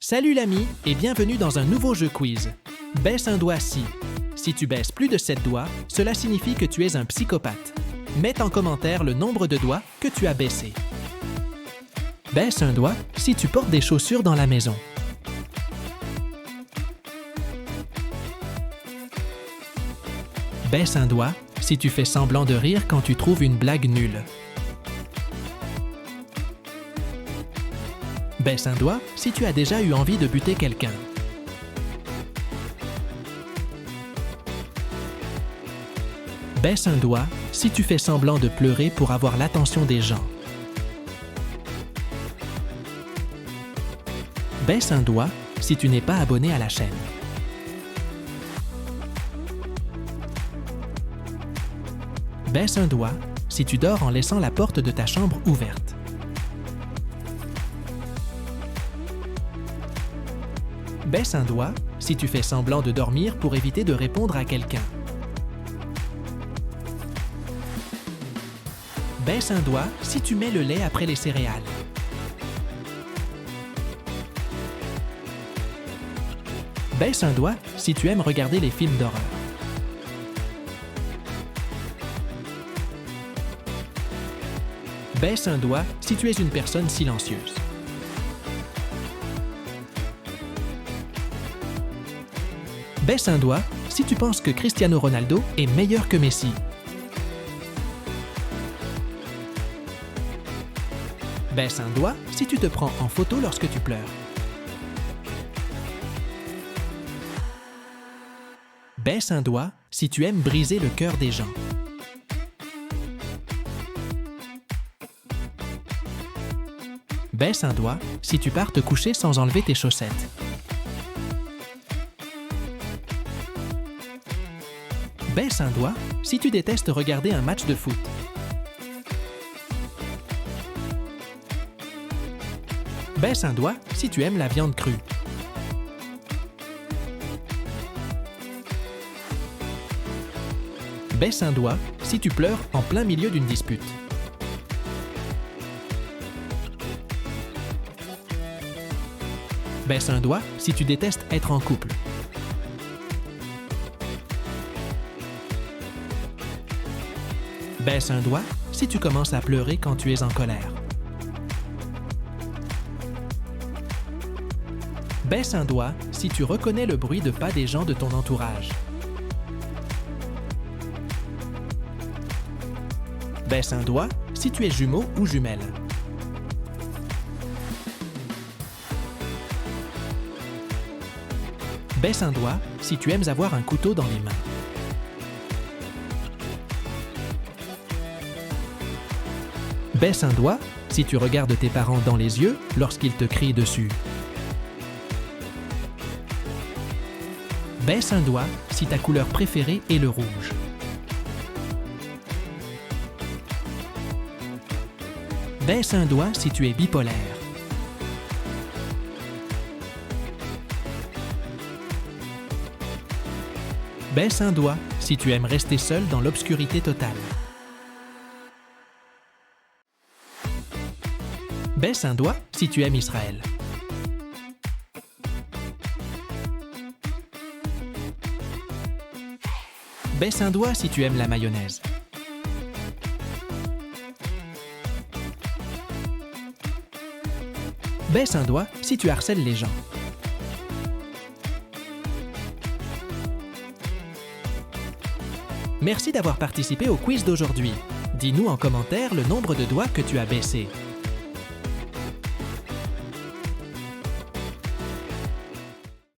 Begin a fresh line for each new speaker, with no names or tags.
Salut l'ami et bienvenue dans un nouveau jeu quiz. Baisse un doigt si. Si tu baisses plus de 7 doigts, cela signifie que tu es un psychopathe. Mets en commentaire le nombre de doigts que tu as baissé. Baisse un doigt si tu portes des chaussures dans la maison. Baisse un doigt si tu fais semblant de rire quand tu trouves une blague nulle. Baisse un doigt si tu as déjà eu envie de buter quelqu'un. Baisse un doigt si tu fais semblant de pleurer pour avoir l'attention des gens. Baisse un doigt si tu n'es pas abonné à la chaîne. Baisse un doigt si tu dors en laissant la porte de ta chambre ouverte. Baisse un doigt si tu fais semblant de dormir pour éviter de répondre à quelqu'un. Baisse un doigt si tu mets le lait après les céréales. Baisse un doigt si tu aimes regarder les films d'horreur. Baisse un doigt si tu es une personne silencieuse. Baisse un doigt si tu penses que Cristiano Ronaldo est meilleur que Messi. Baisse un doigt si tu te prends en photo lorsque tu pleures. Baisse un doigt si tu aimes briser le cœur des gens. Baisse un doigt si tu pars te coucher sans enlever tes chaussettes. Baisse un doigt si tu détestes regarder un match de foot. Baisse un doigt si tu aimes la viande crue. Baisse un doigt si tu pleures en plein milieu d'une dispute. Baisse un doigt si tu détestes être en couple. Baisse un doigt si tu commences à pleurer quand tu es en colère. Baisse un doigt si tu reconnais le bruit de pas des gens de ton entourage. Baisse un doigt si tu es jumeau ou jumelle. Baisse un doigt si tu aimes avoir un couteau dans les mains. Baisse un doigt si tu regardes tes parents dans les yeux lorsqu'ils te crient dessus. Baisse un doigt si ta couleur préférée est le rouge. Baisse un doigt si tu es bipolaire. Baisse un doigt si tu aimes rester seul dans l'obscurité totale. Baisse un doigt si tu aimes Israël. Baisse un doigt si tu aimes la mayonnaise. Baisse un doigt si tu harcèles les gens. Merci d'avoir participé au quiz d'aujourd'hui. Dis-nous en commentaire le nombre de doigts que tu as baissé.